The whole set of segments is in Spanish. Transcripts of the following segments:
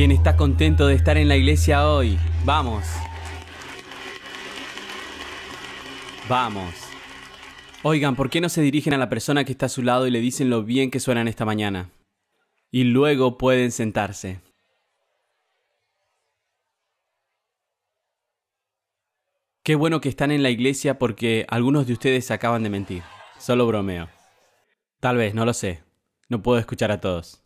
¿Quién está contento de estar en la iglesia hoy? Vamos. Vamos. Oigan, ¿por qué no se dirigen a la persona que está a su lado y le dicen lo bien que suenan esta mañana? Y luego pueden sentarse. Qué bueno que están en la iglesia porque algunos de ustedes acaban de mentir. Solo bromeo. Tal vez, no lo sé. No puedo escuchar a todos.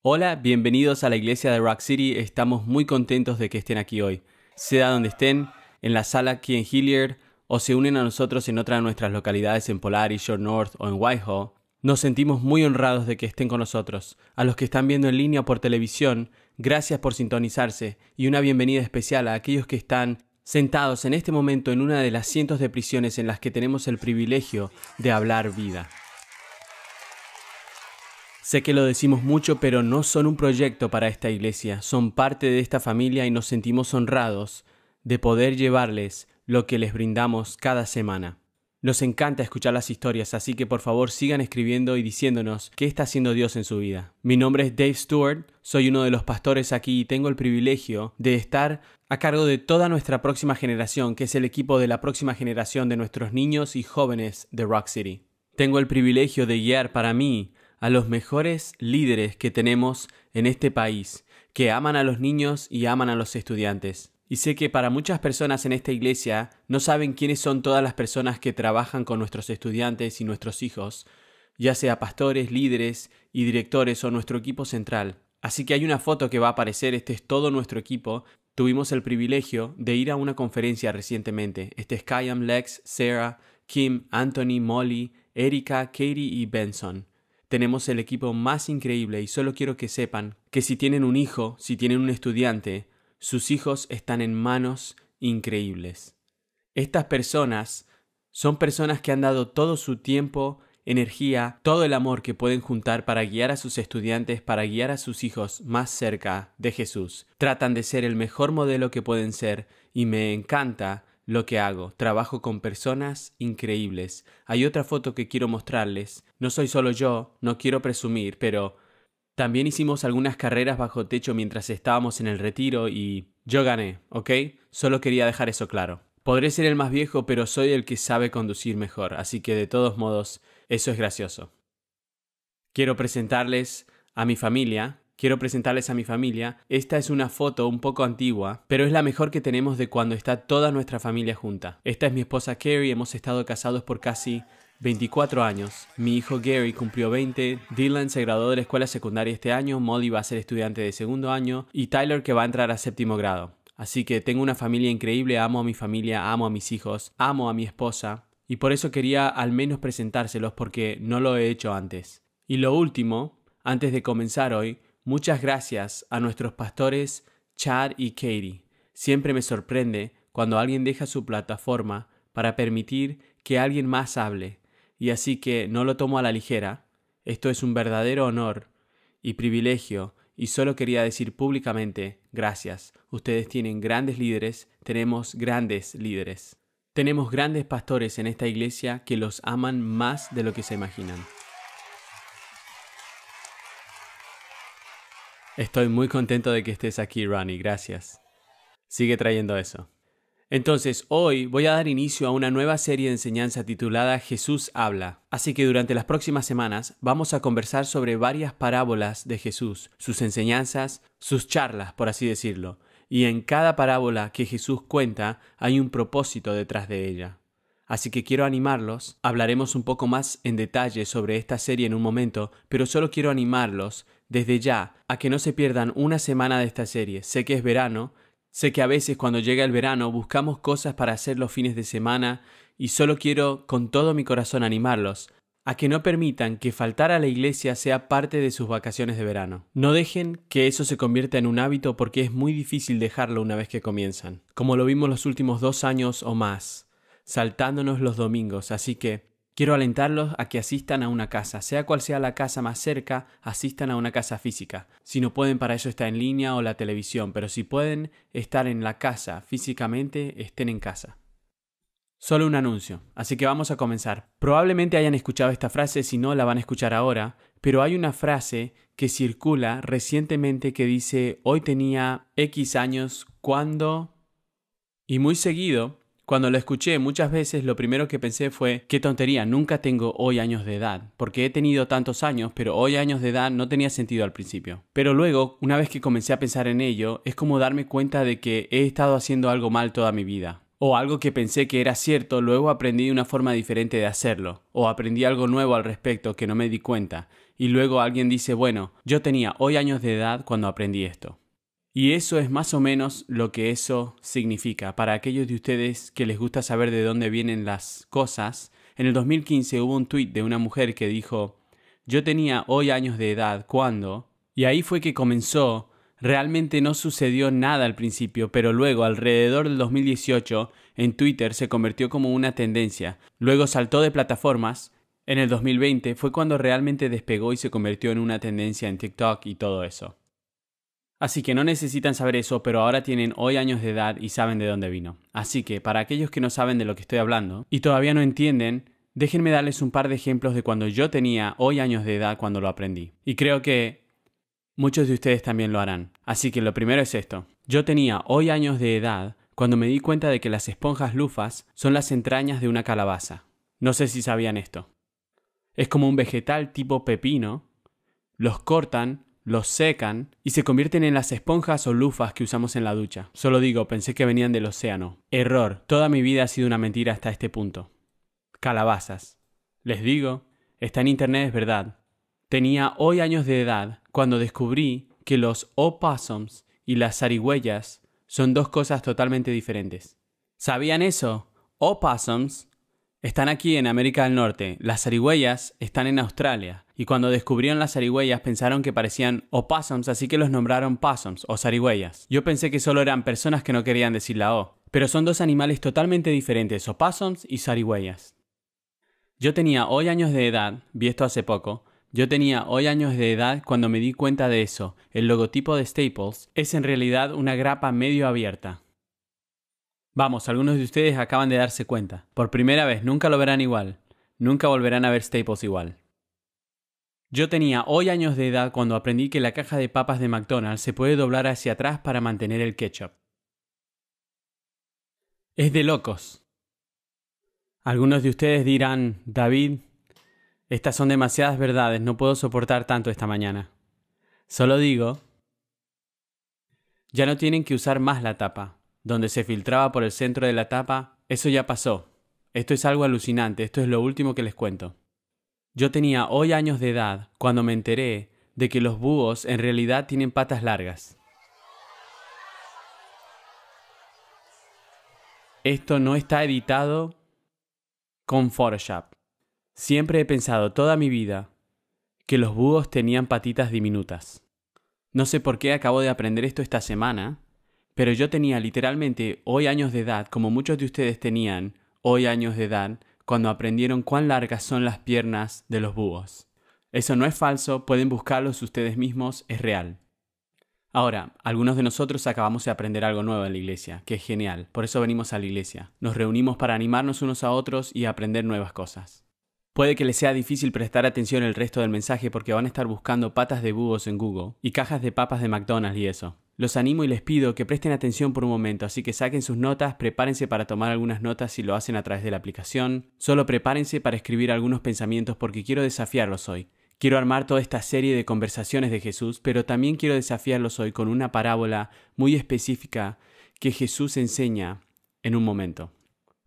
Hola, bienvenidos a la iglesia de Rock City. Estamos muy contentos de que estén aquí hoy. Sea donde estén, en la sala aquí en Hilliard, o se unen a nosotros en otra de nuestras localidades en Polaris, Shore North o en Whitehall, nos sentimos muy honrados de que estén con nosotros. A los que están viendo en línea o por televisión, gracias por sintonizarse y una bienvenida especial a aquellos que están sentados en este momento en una de las cientos de prisiones en las que tenemos el privilegio de hablar vida. Sé que lo decimos mucho, pero no son un proyecto para esta iglesia, son parte de esta familia y nos sentimos honrados de poder llevarles lo que les brindamos cada semana. Nos encanta escuchar las historias, así que por favor sigan escribiendo y diciéndonos qué está haciendo Dios en su vida. Mi nombre es Dave Stewart, soy uno de los pastores aquí y tengo el privilegio de estar a cargo de toda nuestra próxima generación, que es el equipo de la próxima generación de nuestros niños y jóvenes de Rock City. Tengo el privilegio de guiar para mí a los mejores líderes que tenemos en este país, que aman a los niños y aman a los estudiantes. Y sé que para muchas personas en esta iglesia no saben quiénes son todas las personas que trabajan con nuestros estudiantes y nuestros hijos, ya sea pastores, líderes y directores o nuestro equipo central. Así que hay una foto que va a aparecer, este es todo nuestro equipo. Tuvimos el privilegio de ir a una conferencia recientemente. Este es Kayam, Lex, Sarah, Kim, Anthony, Molly, Erika, Katie y Benson. Tenemos el equipo más increíble y solo quiero que sepan que si tienen un hijo, si tienen un estudiante, sus hijos están en manos increíbles. Estas personas son personas que han dado todo su tiempo, energía, todo el amor que pueden juntar para guiar a sus estudiantes, para guiar a sus hijos más cerca de Jesús. Tratan de ser el mejor modelo que pueden ser y me encanta lo que hago. Trabajo con personas increíbles. Hay otra foto que quiero mostrarles. No soy solo yo, no quiero presumir, pero también hicimos algunas carreras bajo techo mientras estábamos en el retiro y yo gané, ¿ok? Solo quería dejar eso claro. Podré ser el más viejo, pero soy el que sabe conducir mejor, así que de todos modos, eso es gracioso. Quiero presentarles a mi familia. Esta es una foto un poco antigua, pero es la mejor que tenemos de cuando está toda nuestra familia junta. Esta es mi esposa Carrie, hemos estado casados por casi 24 años. Mi hijo Gary cumplió 20, Dylan se graduó de la escuela secundaria este año, Molly va a ser estudiante de segundo año y Tyler que va a entrar a séptimo grado. Así que tengo una familia increíble, amo a mi familia, amo a mis hijos, amo a mi esposa y por eso quería al menos presentárselos porque no lo he hecho antes. Y lo último, antes de comenzar hoy, muchas gracias a nuestros pastores Chad y Katie. Siempre me sorprende cuando alguien deja su plataforma para permitir que alguien más hable. Y así que no lo tomo a la ligera. Esto es un verdadero honor y privilegio y solo quería decir públicamente gracias. Ustedes tienen grandes líderes, tenemos grandes líderes. Tenemos grandes pastores en esta iglesia que los aman más de lo que se imaginan. Estoy muy contento de que estés aquí, Ronnie. Gracias. Sigue trayendo eso. Entonces, hoy voy a dar inicio a una nueva serie de enseñanza titulada Jesús habla. Así que durante las próximas semanas vamos a conversar sobre varias parábolas de Jesús, sus enseñanzas, sus charlas, por así decirlo. Y en cada parábola que Jesús cuenta hay un propósito detrás de ella. Así que quiero animarlos. Hablaremos un poco más en detalle sobre esta serie en un momento, pero solo quiero animarlos desde ya a que no se pierdan una semana de esta serie. Sé que es verano, sé que a veces cuando llega el verano buscamos cosas para hacer los fines de semana y solo quiero con todo mi corazón animarlos a que no permitan que faltar a la iglesia sea parte de sus vacaciones de verano. No dejen que eso se convierta en un hábito porque es muy difícil dejarlo una vez que comienzan, como lo vimos los últimos 2 años o más, saltándonos los domingos, así que quiero alentarlos a que asistan a una casa, sea cual sea la casa más cerca, asistan a una casa física. Si no pueden, para eso está en línea o la televisión, pero si pueden estar en la casa físicamente, estén en casa. Solo un anuncio, así que vamos a comenzar. Probablemente hayan escuchado esta frase, si no la van a escuchar ahora, pero hay una frase que circula recientemente que dice hoy tenía X años cuando... Y muy seguido, cuando lo escuché muchas veces, lo primero que pensé fue qué tontería, nunca tengo hoy años de edad, porque he tenido tantos años, pero hoy años de edad no tenía sentido al principio. Pero luego, una vez que comencé a pensar en ello, es como darme cuenta de que he estado haciendo algo mal toda mi vida. O algo que pensé que era cierto, luego aprendí una forma diferente de hacerlo. O aprendí algo nuevo al respecto que no me di cuenta. Y luego alguien dice, bueno, yo tenía hoy años de edad cuando aprendí esto. Y eso es más o menos lo que eso significa. Para aquellos de ustedes que les gusta saber de dónde vienen las cosas, en el 2015 hubo un tuit de una mujer que dijo, yo tenía hoy años de edad cuando... Y ahí fue que comenzó. Realmente no sucedió nada al principio, pero luego, alrededor del 2018, en Twitter se convirtió como una tendencia. Luego saltó de plataformas. En el 2020 fue cuando realmente despegó y se convirtió en una tendencia en TikTok y todo eso. Así que no necesitan saber eso, pero ahora tienen hoy años de edad y saben de dónde vino. Así que, para aquellos que no saben de lo que estoy hablando y todavía no entienden, déjenme darles un par de ejemplos de cuando yo tenía hoy años de edad cuando lo aprendí. Y creo que muchos de ustedes también lo harán. Así que lo primero es esto. Yo tenía hoy años de edad cuando me di cuenta de que las esponjas lufas son las entrañas de una calabaza. No sé si sabían esto. Es como un vegetal tipo pepino. Los cortan, los secan y se convierten en las esponjas o lufas que usamos en la ducha. Solo digo, pensé que venían del océano. Error. Toda mi vida ha sido una mentira hasta este punto. Calabazas. Les digo, está en internet, es verdad. Tenía hoy años de edad cuando descubrí que los opossums y las zarigüeyas son dos cosas totalmente diferentes. ¿Sabían eso? Opossums están aquí en América del Norte, las zarigüeyas están en Australia. Y cuando descubrieron las zarigüeyas pensaron que parecían opossums, así que los nombraron possums o zarigüeyas. Yo pensé que solo eran personas que no querían decir la O, pero son dos animales totalmente diferentes, opossums y zarigüeyas. Yo tenía hoy años de edad, vi esto hace poco. Yo tenía hoy años de edad cuando me di cuenta de eso. El logotipo de Staples es en realidad una grapa medio abierta. Vamos, algunos de ustedes acaban de darse cuenta. Por primera vez, nunca lo verán igual. Nunca volverán a ver Staples igual. Yo tenía hoy años de edad cuando aprendí que la caja de papas de McDonald's se puede doblar hacia atrás para mantener el ketchup. Es de locos. Algunos de ustedes dirán, David, estas son demasiadas verdades, no puedo soportar tanto esta mañana. Solo digo, ya no tienen que usar más la tapa. Donde se filtraba por el centro de la tapa, eso ya pasó. Esto es algo alucinante, esto es lo último que les cuento. Yo tenía hoy años de edad cuando me enteré de que los búhos en realidad tienen patas largas. Esto no está editado con Photoshop. Siempre he pensado toda mi vida que los búhos tenían patitas diminutas. No sé por qué acabo de aprender esto esta semana, pero yo tenía literalmente hoy años de edad, como muchos de ustedes tenían hoy años de edad, cuando aprendieron cuán largas son las piernas de los búhos. Eso no es falso, pueden buscarlos ustedes mismos, es real. Ahora, algunos de nosotros acabamos de aprender algo nuevo en la iglesia, que es genial, por eso venimos a la iglesia. Nos reunimos para animarnos unos a otros y aprender nuevas cosas. Puede que les sea difícil prestar atención el resto del mensaje porque van a estar buscando patas de búhos en Google y cajas de papas de McDonald's y eso. Los animo y les pido que presten atención por un momento, así que saquen sus notas, prepárense para tomar algunas notas si lo hacen a través de la aplicación. Solo prepárense para escribir algunos pensamientos porque quiero desafiarlos hoy. Quiero armar toda esta serie de conversaciones de Jesús, pero también quiero desafiarlos hoy con una parábola muy específica que Jesús enseña en un momento.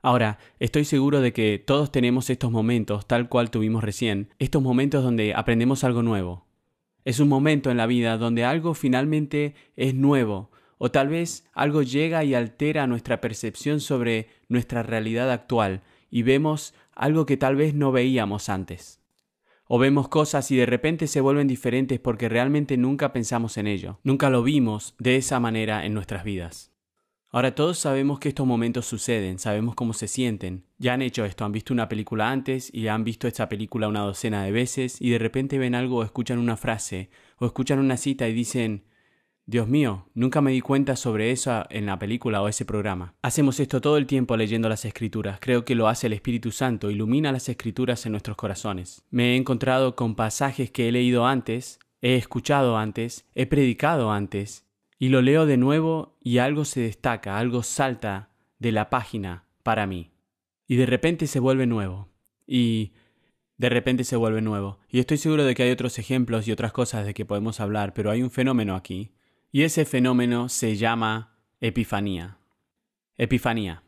Ahora, estoy seguro de que todos tenemos estos momentos, tal cual tuvimos recién, estos momentos donde aprendemos algo nuevo. Es un momento en la vida donde algo finalmente es nuevo, o tal vez algo llega y altera nuestra percepción sobre nuestra realidad actual, y vemos algo que tal vez no veíamos antes. O vemos cosas y de repente se vuelven diferentes porque realmente nunca pensamos en ello, nunca lo vimos de esa manera en nuestras vidas. Ahora todos sabemos que estos momentos suceden, sabemos cómo se sienten. Ya han hecho esto, han visto una película antes y han visto esta película una docena de veces y de repente ven algo o escuchan una frase o escuchan una cita y dicen, Dios mío, nunca me di cuenta sobre eso en la película o ese programa. Hacemos esto todo el tiempo leyendo las Escrituras. Creo que lo hace el Espíritu Santo, ilumina las Escrituras en nuestros corazones. Me he encontrado con pasajes que he leído antes he escuchado antes, he predicado antes, y lo leo de nuevo y algo se destaca, algo salta de la página para mí. Y de repente se vuelve nuevo. Y de repente se vuelve nuevo. Y estoy seguro de que hay otros ejemplos y otras cosas de que podemos hablar, pero hay un fenómeno aquí. Y ese fenómeno se llama epifanía. Epifanía.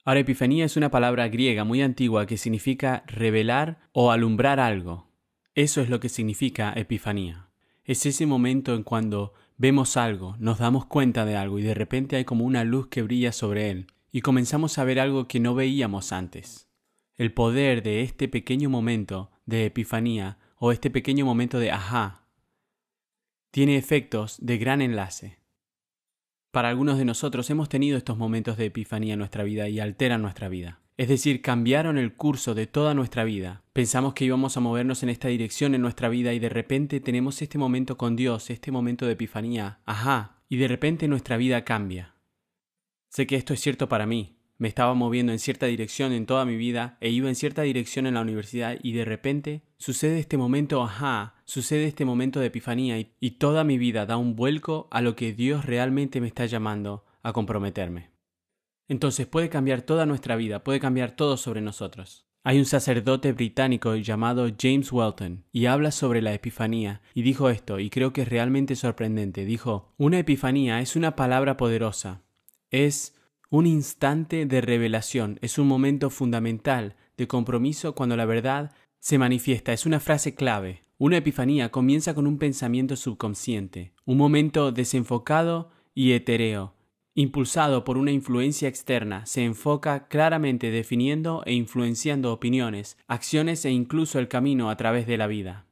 Ahora, epifanía es una palabra griega muy antigua que significa revelar o alumbrar algo. Eso es lo que significa epifanía. Es ese momento en cuando vemos algo, nos damos cuenta de algo y de repente hay como una luz que brilla sobre él y comenzamos a ver algo que no veíamos antes. El poder de este pequeño momento de epifanía o este pequeño momento de ajá tiene efectos de gran enlace. Para algunos de nosotros hemos tenido estos momentos de epifanía en nuestra vida y alteran nuestra vida. Es decir, cambiaron el curso de toda nuestra vida. Pensamos que íbamos a movernos en esta dirección en nuestra vida y de repente tenemos este momento con Dios, este momento de epifanía, ajá, y de repente nuestra vida cambia. Sé que esto es cierto para mí. Me estaba moviendo en cierta dirección en toda mi vida e iba en cierta dirección en la universidad y de repente sucede este momento, sucede este momento de epifanía y toda mi vida da un vuelco a lo que Dios realmente me está llamando a comprometerme. Entonces puede cambiar toda nuestra vida, puede cambiar todo sobre nosotros. Hay un sacerdote británico llamado James Welton y habla sobre la epifanía y dijo esto y creo que es realmente sorprendente. Dijo, una epifanía es una palabra poderosa, es un instante de revelación, es un momento fundamental de compromiso cuando la verdad se manifiesta, es una frase clave. Una epifanía comienza con un pensamiento subconsciente, un momento desenfocado y etéreo, impulsado por una influencia externa, se enfoca claramente definiendo e influenciando opiniones, acciones e incluso el camino a través de la vida.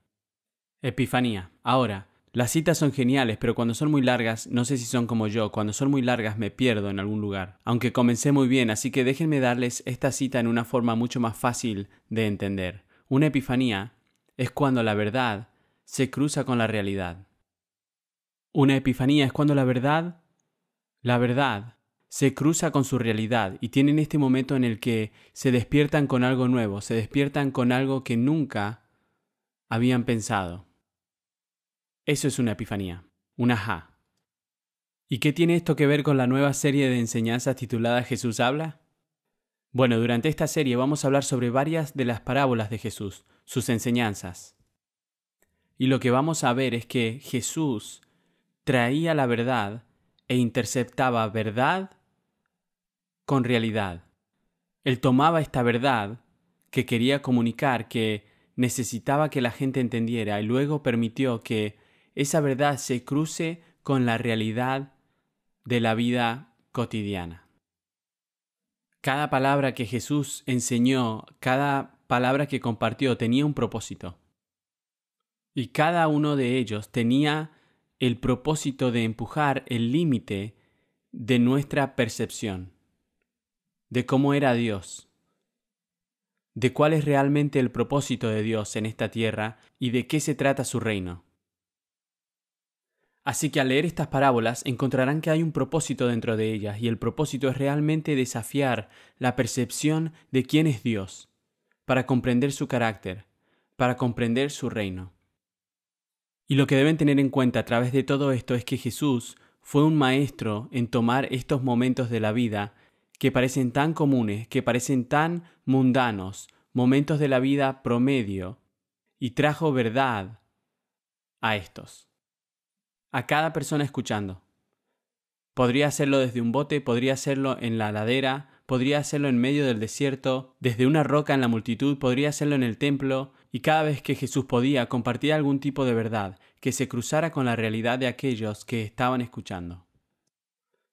Epifanía. Ahora, las citas son geniales, pero cuando son muy largas, no sé si son como yo, cuando son muy largas me pierdo en algún lugar. Aunque comencé muy bien, así que déjenme darles esta cita en una forma mucho más fácil de entender. Una epifanía es cuando la verdad se cruza con la realidad. Una epifanía es cuando la verdad se cruza con su realidad y tienen este momento en el que se despiertan con algo nuevo, se despiertan con algo que nunca habían pensado. Eso es una epifanía, un ajá. ¿Y qué tiene esto que ver con la nueva serie de enseñanzas titulada Jesús habla? Bueno, durante esta serie vamos a hablar sobre varias de las parábolas de Jesús, sus enseñanzas. Y lo que vamos a ver es que Jesús traía la verdad e interceptaba verdad con realidad. Él tomaba esta verdad que quería comunicar, que necesitaba que la gente entendiera, y luego permitió que esa verdad se cruce con la realidad de la vida cotidiana. Cada palabra que Jesús enseñó, cada palabra que compartió tenía un propósito. Y cada uno de ellos tenía el propósito de empujar el límite de nuestra percepción, de cómo era Dios, de cuál es realmente el propósito de Dios en esta tierra y de qué se trata su reino. Así que al leer estas parábolas encontrarán que hay un propósito dentro de ellas y el propósito es realmente desafiar la percepción de quién es Dios, para comprender su carácter, para comprender su reino. Y lo que deben tener en cuenta a través de todo esto es que Jesús fue un maestro en tomar estos momentos de la vida que parecen tan comunes, que parecen tan mundanos, momentos de la vida promedio, y trajo verdad a estos. A cada persona escuchando. Podría hacerlo desde un bote, podría hacerlo en la ladera, podría hacerlo en medio del desierto, desde una roca en la multitud, podría hacerlo en el templo, y cada vez que Jesús podía, compartía algún tipo de verdad que se cruzara con la realidad de aquellos que estaban escuchando.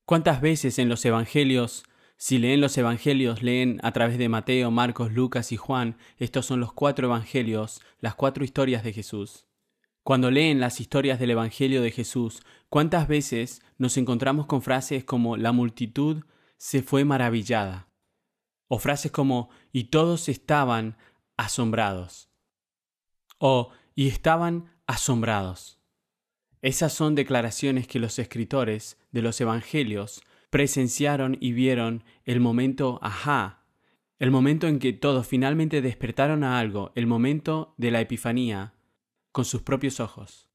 ¿Cuántas veces en los evangelios, si leen los evangelios, leen a través de Mateo, Marcos, Lucas y Juan, estos son los 4 evangelios, las 4 historias de Jesús? Cuando leen las historias del Evangelio de Jesús, ¿cuántas veces nos encontramos con frases como la multitud se fue maravillada? O frases como y todos estaban asombrados. O y estaban asombrados. Esas son declaraciones que los escritores de los Evangelios presenciaron y vieron el momento ajá, el momento en que todos finalmente despertaron a algo, el momento de la epifanía, con sus propios ojos.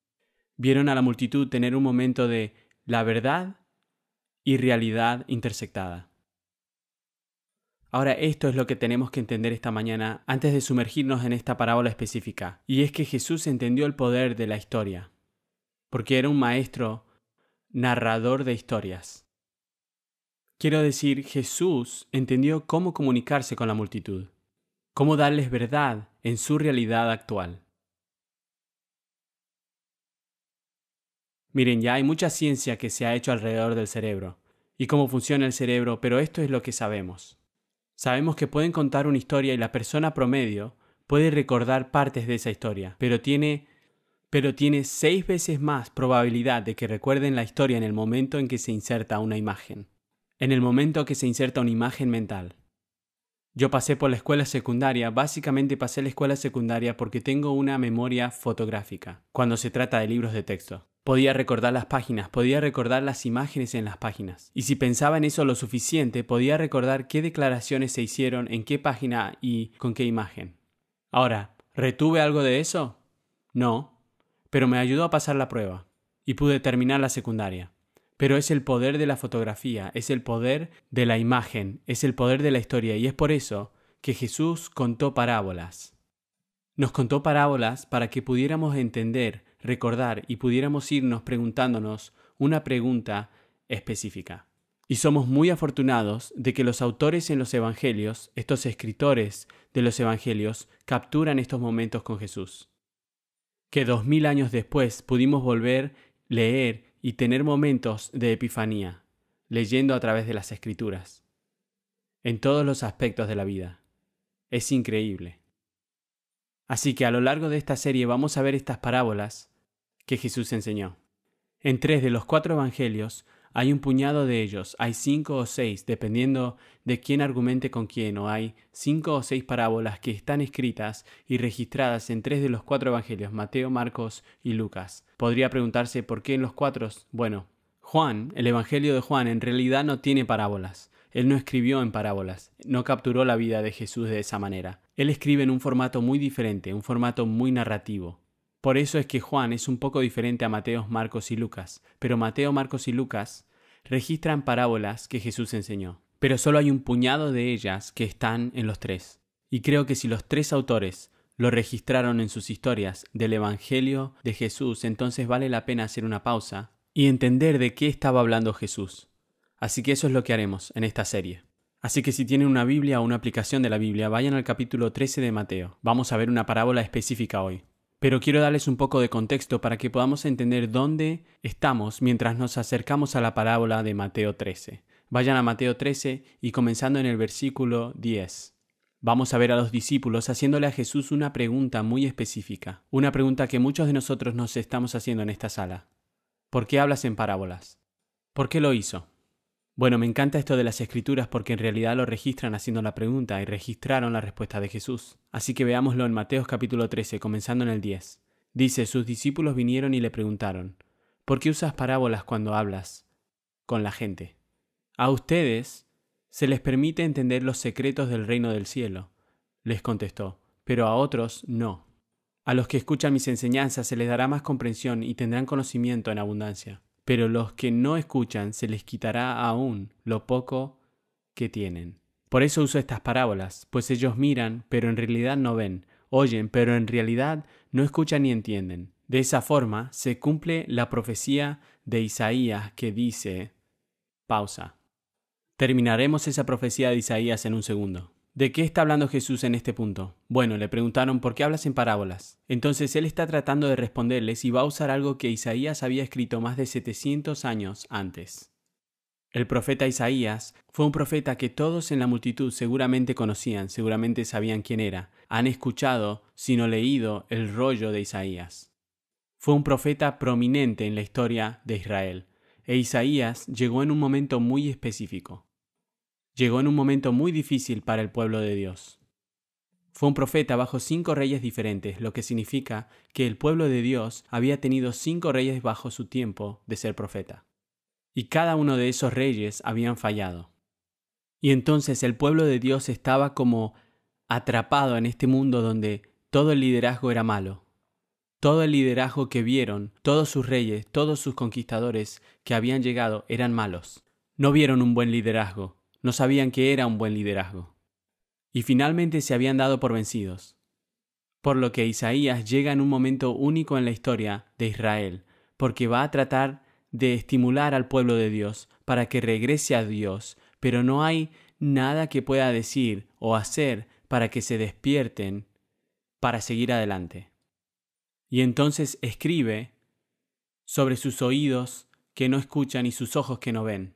Vieron a la multitud tener un momento de la verdad y realidad intersectada. Ahora, esto es lo que tenemos que entender esta mañana antes de sumergirnos en esta parábola específica, y es que Jesús entendió el poder de la historia, porque era un maestro narrador de historias. Quiero decir, Jesús entendió cómo comunicarse con la multitud, cómo darles verdad en su realidad actual. Miren, ya hay mucha ciencia que se ha hecho alrededor del cerebro y cómo funciona el cerebro, pero esto es lo que sabemos. Sabemos que pueden contar una historia y la persona promedio puede recordar partes de esa historia, pero tiene 6 veces más probabilidad de que recuerden la historia en el momento en que se inserta una imagen. En el momento que se inserta una imagen mental. Yo pasé por la escuela secundaria, básicamente pasé la escuela secundaria porque tengo una memoria fotográfica, cuando se trata de libros de texto. Podía recordar las páginas, podía recordar las imágenes en las páginas. Y si pensaba en eso lo suficiente, podía recordar qué declaraciones se hicieron, en qué página y con qué imagen. Ahora, ¿retuve algo de eso? No, pero me ayudó a pasar la prueba y pude terminar la secundaria. Pero es el poder de la fotografía, es el poder de la imagen, es el poder de la historia, y es por eso que Jesús contó parábolas. Nos contó parábolas para que pudiéramos entender, recordar y pudiéramos irnos preguntándonos una pregunta específica. Y somos muy afortunados de que los autores en los evangelios, estos escritores de los evangelios, capturan estos momentos con Jesús. Que 2000 años después pudimos volver, leer y tener momentos de epifanía, leyendo a través de las Escrituras, en todos los aspectos de la vida. Es increíble. Así que a lo largo de esta serie vamos a ver estas parábolas que Jesús enseñó. En 3 de los 4 evangelios hay un puñado de ellos, hay 5 o 6, dependiendo de quién argumente con quién, o hay 5 o 6 parábolas que están escritas y registradas en 3 de los 4 evangelios, Mateo, Marcos y Lucas. Podría preguntarse por qué en los 4. Bueno, Juan, el evangelio de Juan, en realidad no tiene parábolas. Él no escribió en parábolas, no capturó la vida de Jesús de esa manera. Él escribe en un formato muy diferente, un formato muy narrativo. Por eso es que Juan es un poco diferente a Mateo, Marcos y Lucas, pero Mateo, Marcos y Lucas registran parábolas que Jesús enseñó. Pero solo hay un puñado de ellas que están en los 3. Y creo que si los 3 autores lo registraron en sus historias del Evangelio de Jesús, entonces vale la pena hacer una pausa y entender de qué estaba hablando Jesús. Así que eso es lo que haremos en esta serie. Así que si tienen una Biblia o una aplicación de la Biblia, vayan al capítulo 13 de Mateo. Vamos a ver una parábola específica hoy. Pero quiero darles un poco de contexto para que podamos entender dónde estamos mientras nos acercamos a la parábola de Mateo 13. Vayan a Mateo 13 y comenzando en el versículo 10. Vamos a ver a los discípulos haciéndole a Jesús una pregunta muy específica. Una pregunta que muchos de nosotros nos estamos haciendo en esta sala. ¿Por qué hablas en parábolas? ¿Por qué lo hizo? Bueno, me encanta esto de las Escrituras porque en realidad lo registran haciendo la pregunta y registraron la respuesta de Jesús. Así que veámoslo en Mateo capítulo 13, comenzando en el 10. Dice, sus discípulos vinieron y le preguntaron, ¿por qué usas parábolas cuando hablas con la gente? A ustedes se les permite entender los secretos del reino del cielo, les contestó, pero a otros no. A los que escuchan mis enseñanzas se les dará más comprensión y tendrán conocimiento en abundancia. Pero los que no escuchan se les quitará aún lo poco que tienen. Por eso uso estas parábolas, pues ellos miran, pero en realidad no ven, oyen, pero en realidad no escuchan ni entienden. De esa forma se cumple la profecía de Isaías que dice... Pausa. Terminaremos esa profecía de Isaías en un segundo. ¿De qué está hablando Jesús en este punto? Bueno, le preguntaron ¿por qué hablas en parábolas? Entonces él está tratando de responderles y va a usar algo que Isaías había escrito más de 700 años antes. El profeta Isaías fue un profeta que todos en la multitud seguramente conocían, seguramente sabían quién era. Han escuchado, sino leído, el rollo de Isaías. Fue un profeta prominente en la historia de Israel. E Isaías llegó en un momento muy específico. Llegó en un momento muy difícil para el pueblo de Dios. Fue un profeta bajo 5 reyes diferentes, lo que significa que el pueblo de Dios había tenido 5 reyes bajo su tiempo de ser profeta. Y cada uno de esos reyes habían fallado. Y entonces el pueblo de Dios estaba como atrapado en este mundo donde todo el liderazgo era malo. Todo el liderazgo que vieron, todos sus reyes, todos sus conquistadores que habían llegado eran malos. No vieron un buen liderazgo, no sabían que era un buen liderazgo. Y finalmente se habían dado por vencidos. Por lo que Isaías llega en un momento único en la historia de Israel, porque va a tratar de estimular al pueblo de Dios para que regrese a Dios, pero no hay nada que pueda decir o hacer para que se despierten para seguir adelante. Y entonces escribe sobre sus oídos que no escuchan y sus ojos que no ven.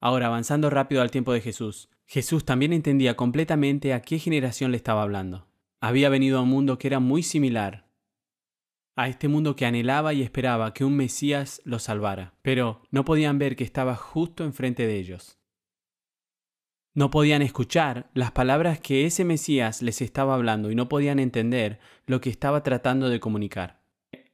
Ahora, avanzando rápido al tiempo de Jesús, Jesús también entendía completamente a qué generación le estaba hablando. Había venido a un mundo que era muy similar a este mundo que anhelaba y esperaba que un Mesías lo salvara, pero no podían ver que estaba justo enfrente de ellos. No podían escuchar las palabras que ese Mesías les estaba hablando y no podían entender lo que estaba tratando de comunicar.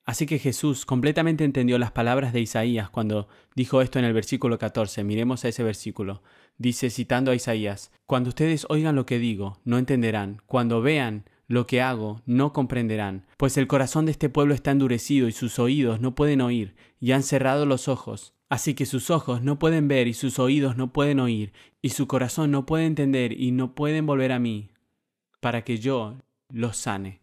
Así que Jesús completamente entendió las palabras de Isaías cuando dijo esto en el versículo 14. Miremos a ese versículo. Dice, citando a Isaías, «Cuando ustedes oigan lo que digo, no entenderán. Cuando vean lo que hago, no comprenderán. Pues el corazón de este pueblo está endurecido y sus oídos no pueden oír, y han cerrado los ojos. Así que sus ojos no pueden ver y sus oídos no pueden oír, y su corazón no puede entender y no pueden volver a mí, para que yo los sane».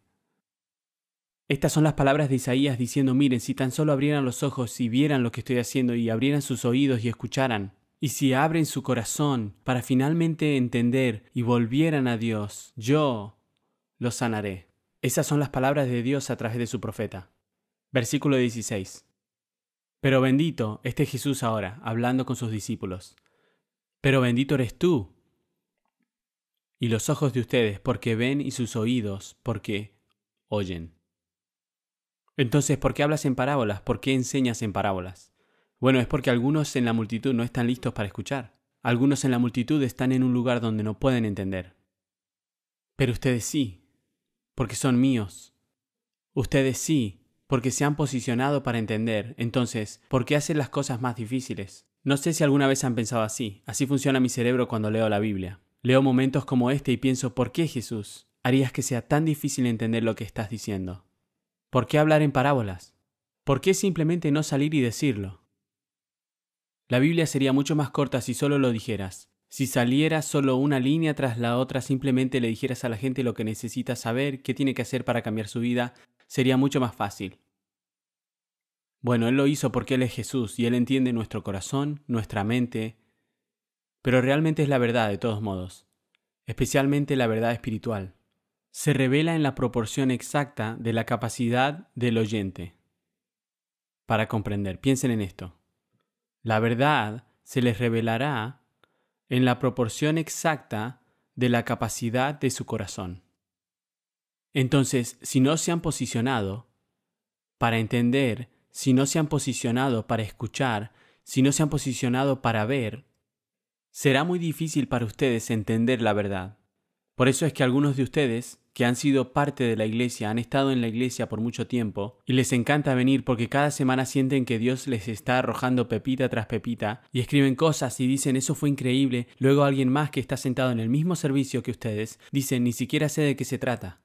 Estas son las palabras de Isaías diciendo, miren, si tan solo abrieran los ojos y vieran lo que estoy haciendo y abrieran sus oídos y escucharan, y si abren su corazón para finalmente entender y volvieran a Dios, yo los sanaré. Esas son las palabras de Dios a través de su profeta. Versículo 16. Pero bendito esté Jesús ahora, hablando con sus discípulos. Pero bendito eres tú y los ojos de ustedes, porque ven, y sus oídos, porque oyen. Entonces, ¿por qué hablas en parábolas? ¿Por qué enseñas en parábolas? Bueno, es porque algunos en la multitud no están listos para escuchar. Algunos en la multitud están en un lugar donde no pueden entender. Pero ustedes sí, porque son míos. Ustedes sí, porque se han posicionado para entender. Entonces, ¿por qué hacen las cosas más difíciles? No sé si alguna vez han pensado así. Así funciona mi cerebro cuando leo la Biblia. Leo momentos como este y pienso, ¿por qué, Jesús, harías que sea tan difícil entender lo que estás diciendo? ¿Por qué hablar en parábolas? ¿Por qué simplemente no salir y decirlo? La Biblia sería mucho más corta si solo lo dijeras. Si saliera solo una línea tras la otra, simplemente le dijeras a la gente lo que necesita saber, qué tiene que hacer para cambiar su vida, sería mucho más fácil. Bueno, Él lo hizo porque Él es Jesús y Él entiende nuestro corazón, nuestra mente, pero realmente es la verdad de todos modos, especialmente la verdad espiritual. Se revela en la proporción exacta de la capacidad del oyente para comprender. Piensen en esto. La verdad se les revelará en la proporción exacta de la capacidad de su corazón. Entonces, si no se han posicionado para entender, si no se han posicionado para escuchar, si no se han posicionado para ver, será muy difícil para ustedes entender la verdad. Por eso es que algunos de ustedes, que han sido parte de la iglesia, han estado en la iglesia por mucho tiempo y les encanta venir porque cada semana sienten que Dios les está arrojando pepita tras pepita y escriben cosas y dicen eso fue increíble. Luego alguien más que está sentado en el mismo servicio que ustedes dicen ni siquiera sé de qué se trata.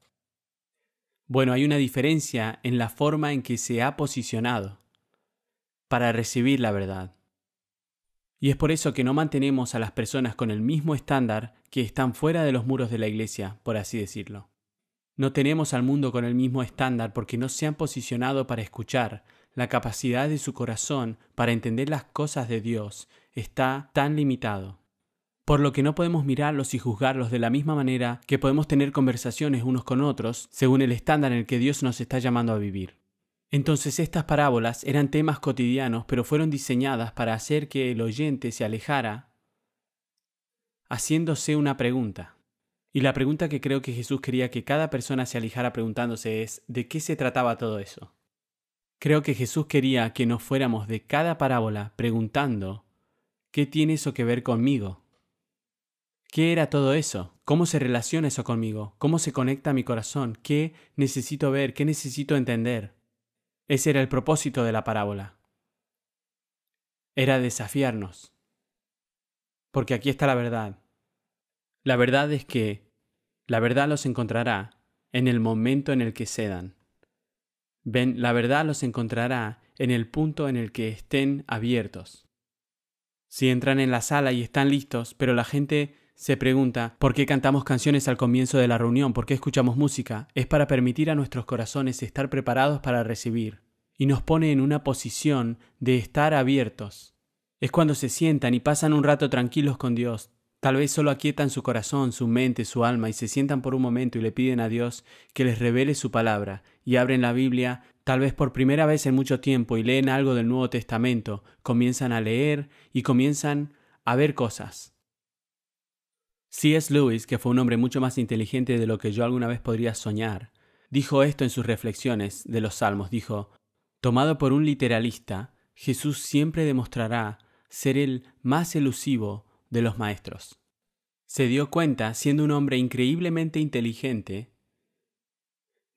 Bueno, hay una diferencia en la forma en que se ha posicionado para recibir la verdad. Y es por eso que no mantenemos a las personas con el mismo estándar que están fuera de los muros de la iglesia, por así decirlo. No tenemos al mundo con el mismo estándar porque no se han posicionado para escuchar. La capacidad de su corazón para entender las cosas de Dios está tan limitado. Por lo que no podemos mirarlos y juzgarlos de la misma manera que podemos tener conversaciones unos con otros según el estándar en el que Dios nos está llamando a vivir. Entonces estas parábolas eran temas cotidianos, pero fueron diseñadas para hacer que el oyente se alejara haciéndose una pregunta. Y la pregunta que creo que Jesús quería que cada persona se alejara preguntándose es, ¿de qué se trataba todo eso? Creo que Jesús quería que nos fuéramos de cada parábola preguntando, ¿qué tiene eso que ver conmigo? ¿Qué era todo eso? ¿Cómo se relaciona eso conmigo? ¿Cómo se conecta a mi corazón? ¿Qué necesito ver? ¿Qué necesito entender? Ese era el propósito de la parábola. Era desafiarnos. Porque aquí está la verdad. La verdad es que la verdad los encontrará en el momento en el que cedan. Ven, la verdad los encontrará en el punto en el que estén abiertos. Si entran en la sala y están listos, pero la gente se pregunta ¿por qué cantamos canciones al comienzo de la reunión? ¿Por qué escuchamos música? Es para permitir a nuestros corazones estar preparados para recibir. Y nos pone en una posición de estar abiertos. Es cuando se sientan y pasan un rato tranquilos con Dios. Tal vez solo aquietan su corazón, su mente, su alma y se sientan por un momento y le piden a Dios que les revele su palabra y abren la Biblia, tal vez por primera vez en mucho tiempo y leen algo del Nuevo Testamento, comienzan a leer y comienzan a ver cosas. C.S. Lewis, que fue un hombre mucho más inteligente de lo que yo alguna vez podría soñar, dijo esto en sus reflexiones de los Salmos. Dijo, tomado por un literalista, Jesús siempre demostrará ser el más elusivo de los maestros. Se dio cuenta, siendo un hombre increíblemente inteligente,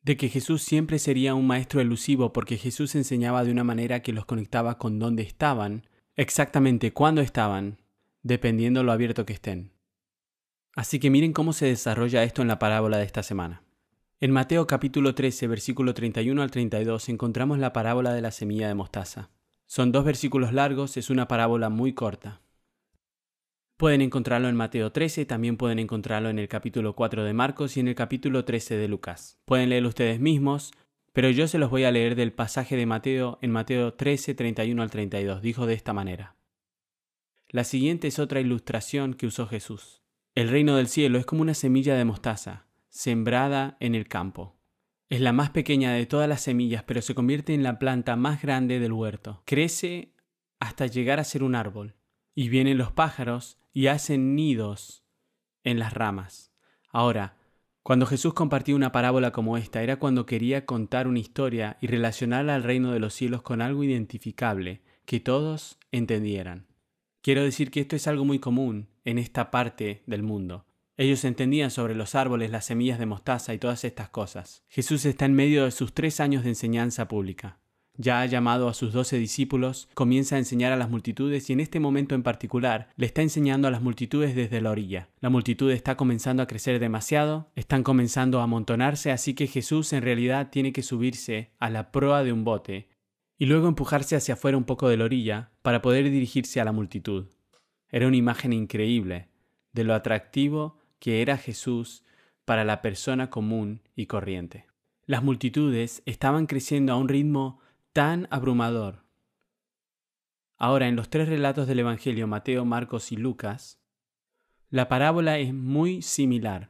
de que Jesús siempre sería un maestro elusivo porque Jesús enseñaba de una manera que los conectaba con dónde estaban, exactamente cuándo estaban, dependiendo lo abierto que estén. Así que miren cómo se desarrolla esto en la parábola de esta semana. En Mateo capítulo 13, versículo 31 al 32, encontramos la parábola de la semilla de mostaza. Son 2 versículos largos, es una parábola muy corta. Pueden encontrarlo en Mateo 13, también pueden encontrarlo en el capítulo 4 de Marcos y en el capítulo 13 de Lucas. Pueden leerlo ustedes mismos, pero yo se los voy a leer del pasaje de Mateo en Mateo 13, 31 al 32. Dijo de esta manera. La siguiente es otra ilustración que usó Jesús. El reino del cielo es como una semilla de mostaza, sembrada en el campo. Es la más pequeña de todas las semillas, pero se convierte en la planta más grande del huerto. Crece hasta llegar a ser un árbol. Y vienen los pájaros y hacen nidos en las ramas. Ahora, cuando Jesús compartía una parábola como esta, era cuando quería contar una historia y relacionarla al reino de los cielos con algo identificable, que todos entendieran. Quiero decir que esto es algo muy común en esta parte del mundo. Ellos entendían sobre los árboles, las semillas de mostaza y todas estas cosas. Jesús está en medio de sus 3 años de enseñanza pública. Ya ha llamado a sus 12 discípulos, comienza a enseñar a las multitudes y en este momento en particular le está enseñando a las multitudes desde la orilla. La multitud está comenzando a crecer demasiado, están comenzando a amontonarse, así que Jesús en realidad tiene que subirse a la proa de un bote y luego empujarse hacia afuera un poco de la orilla para poder dirigirse a la multitud. Era una imagen increíble de lo atractivo que era Jesús para la persona común y corriente. Las multitudes estaban creciendo a un ritmo tan abrumador. Ahora, en los 3 relatos del Evangelio, Mateo, Marcos y Lucas, la parábola es muy similar.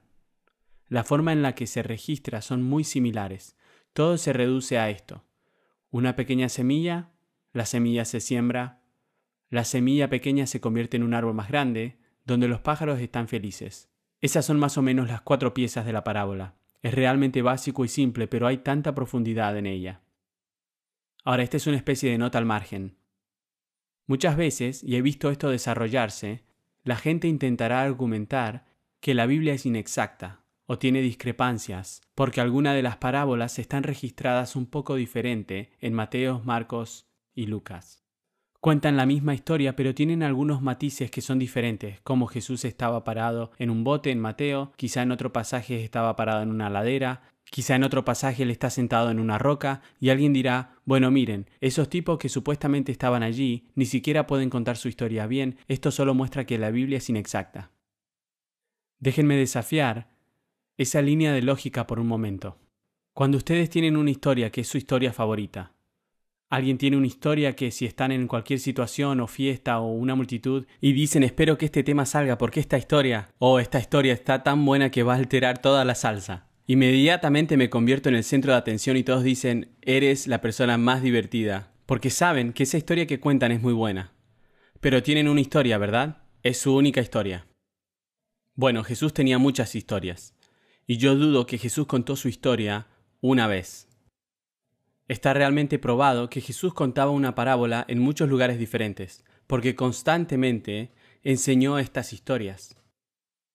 La forma en la que se registra son muy similares. Todo se reduce a esto. Una pequeña semilla, la semilla se siembra, la semilla pequeña se convierte en un árbol más grande, donde los pájaros están felices. Esas son más o menos las 4 piezas de la parábola. Es realmente básico y simple, pero hay tanta profundidad en ella. Ahora, esta es una especie de nota al margen. Muchas veces, y he visto esto desarrollarse, la gente intentará argumentar que la Biblia es inexacta o tiene discrepancias, porque algunas de las parábolas están registradas un poco diferente en Mateo, Marcos y Lucas. Cuentan la misma historia, pero tienen algunos matices que son diferentes, como Jesús estaba parado en un bote en Mateo, quizá en otro pasaje estaba parado en una ladera, quizá en otro pasaje él está sentado en una roca, y alguien dirá, bueno miren, esos tipos que supuestamente estaban allí ni siquiera pueden contar su historia bien, esto solo muestra que la Biblia es inexacta. Déjenme desafiar esa línea de lógica por un momento. Cuando ustedes tienen una historia que es su historia favorita, alguien tiene una historia que si están en cualquier situación o fiesta o una multitud y dicen espero que este tema salga porque esta historia está tan buena que va a alterar toda la salsa. Inmediatamente me convierto en el centro de atención y todos dicen eres la persona más divertida porque saben que esa historia que cuentan es muy buena. Pero tienen una historia, ¿verdad? Es su única historia. Bueno, Jesús tenía muchas historias y yo dudo que Jesús contó su historia una vez. Está realmente probado que Jesús contaba una parábola en muchos lugares diferentes, porque constantemente enseñó estas historias.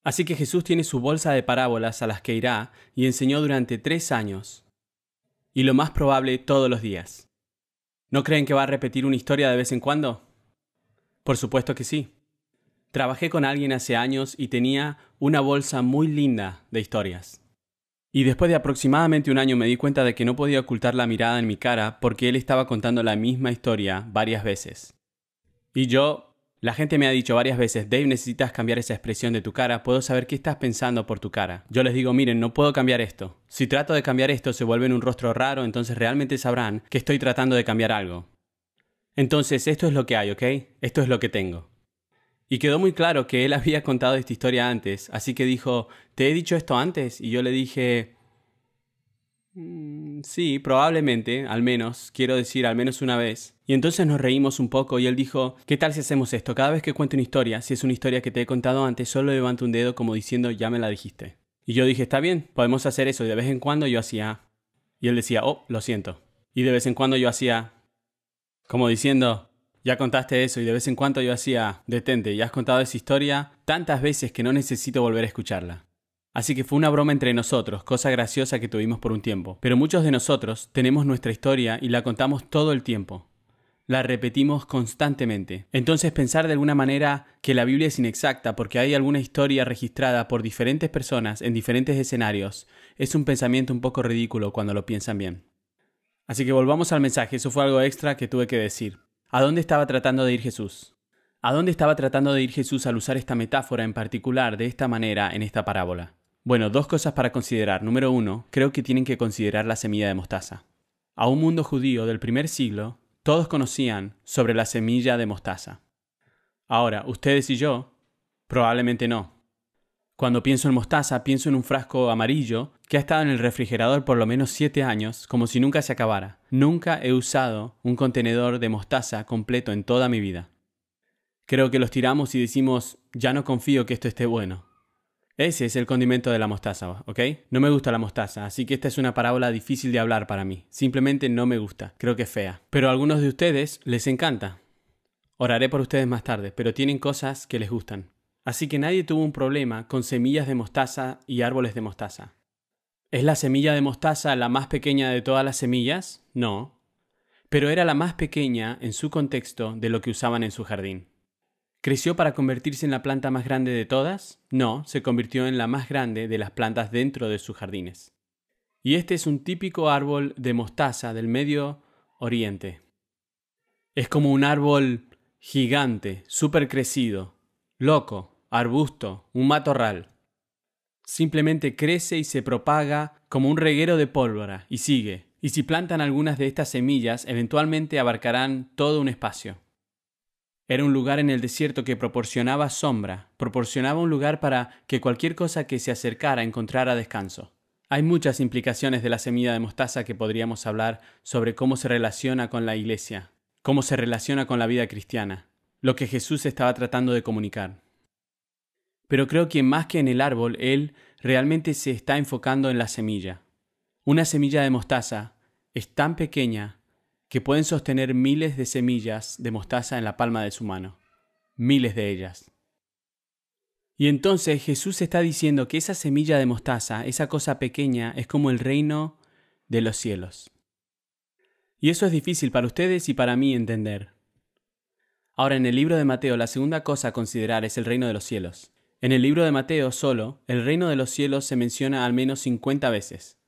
Así que Jesús tiene su bolsa de parábolas a las que irá y enseñó durante 3 años. Y lo más probable todos los días. ¿No creen que va a repetir una historia de vez en cuando? Por supuesto que sí. Trabajé con alguien hace años y tenía una bolsa muy linda de historias. Y después de aproximadamente un año me di cuenta de que no podía ocultar la mirada en mi cara porque él estaba contando la misma historia varias veces. Y la gente me ha dicho varias veces, Dave, necesitas cambiar esa expresión de tu cara, puedo saber qué estás pensando por tu cara. Yo les digo, miren, no puedo cambiar esto. Si trato de cambiar esto se vuelve en un rostro raro, entonces realmente sabrán que estoy tratando de cambiar algo. Entonces esto es lo que hay, ¿ok? Esto es lo que tengo. Y quedó muy claro que él había contado esta historia antes, así que dijo, ¿te he dicho esto antes? Y yo le dije, sí, probablemente, al menos, quiero decir, al menos una vez. Y entonces nos reímos un poco y él dijo, ¿qué tal si hacemos esto? Cada vez que cuento una historia, si es una historia que te he contado antes, solo levanto un dedo como diciendo, ya me la dijiste. Y yo dije, está bien, podemos hacer eso. Y de vez en cuando yo hacía, y él decía, oh, lo siento. Y de vez en cuando yo hacía, como diciendo, ya contaste eso. Y de vez en cuando yo hacía, detente, ya has contado esa historia tantas veces que no necesito volver a escucharla. Así que fue una broma entre nosotros, cosa graciosa que tuvimos por un tiempo. Pero muchos de nosotros tenemos nuestra historia y la contamos todo el tiempo. La repetimos constantemente. Entonces pensar de alguna manera que la Biblia es inexacta porque hay alguna historia registrada por diferentes personas en diferentes escenarios es un pensamiento un poco ridículo cuando lo piensan bien. Así que volvamos al mensaje, eso fue algo extra que tuve que decir. ¿A dónde estaba tratando de ir Jesús? ¿A dónde estaba tratando de ir Jesús al usar esta metáfora en particular de esta manera en esta parábola? Bueno, dos cosas para considerar. Número uno, creo que tienen que considerar la semilla de mostaza. A un mundo judío del primer siglo, todos conocían sobre la semilla de mostaza. Ahora, ustedes y yo, probablemente no. Cuando pienso en mostaza, pienso en un frasco amarillo que ha estado en el refrigerador por lo menos 7 años, como si nunca se acabara. Nunca he usado un contenedor de mostaza completo en toda mi vida. Creo que los tiramos y decimos, ya no confío que esto esté bueno. Ese es el condimento de la mostaza, ¿ok? No me gusta la mostaza, así que esta es una parábola difícil de hablar para mí. Simplemente no me gusta, creo que es fea. Pero a algunos de ustedes les encanta. Oraré por ustedes más tarde, pero tienen cosas que les gustan. Así que nadie tuvo un problema con semillas de mostaza y árboles de mostaza. ¿Es la semilla de mostaza la más pequeña de todas las semillas? No. Pero era la más pequeña en su contexto de lo que usaban en su jardín. ¿Creció para convertirse en la planta más grande de todas? No, se convirtió en la más grande de las plantas dentro de sus jardines. Y este es un típico árbol de mostaza del Medio Oriente. Es como un árbol gigante, súper crecido, loco, arbusto, un matorral. Simplemente crece y se propaga como un reguero de pólvora y sigue. Y si plantan algunas de estas semillas, eventualmente abarcarán todo un espacio. Era un lugar en el desierto que proporcionaba sombra, proporcionaba un lugar para que cualquier cosa que se acercara encontrara descanso. Hay muchas implicaciones de la semilla de mostaza que podríamos hablar sobre cómo se relaciona con la iglesia, cómo se relaciona con la vida cristiana, lo que Jesús estaba tratando de comunicar. Pero creo que más que en el árbol, Él realmente se está enfocando en la semilla. Una semilla de mostaza es tan pequeña que pueden sostener miles de semillas de mostaza en la palma de su mano. Miles de ellas. Y entonces Jesús está diciendo que esa semilla de mostaza, esa cosa pequeña, es como el reino de los cielos. Y eso es difícil para ustedes y para mí entender. Ahora, en el libro de Mateo, la segunda cosa a considerar es el reino de los cielos. En el libro de Mateo solo, el reino de los cielos se menciona al menos 50 veces.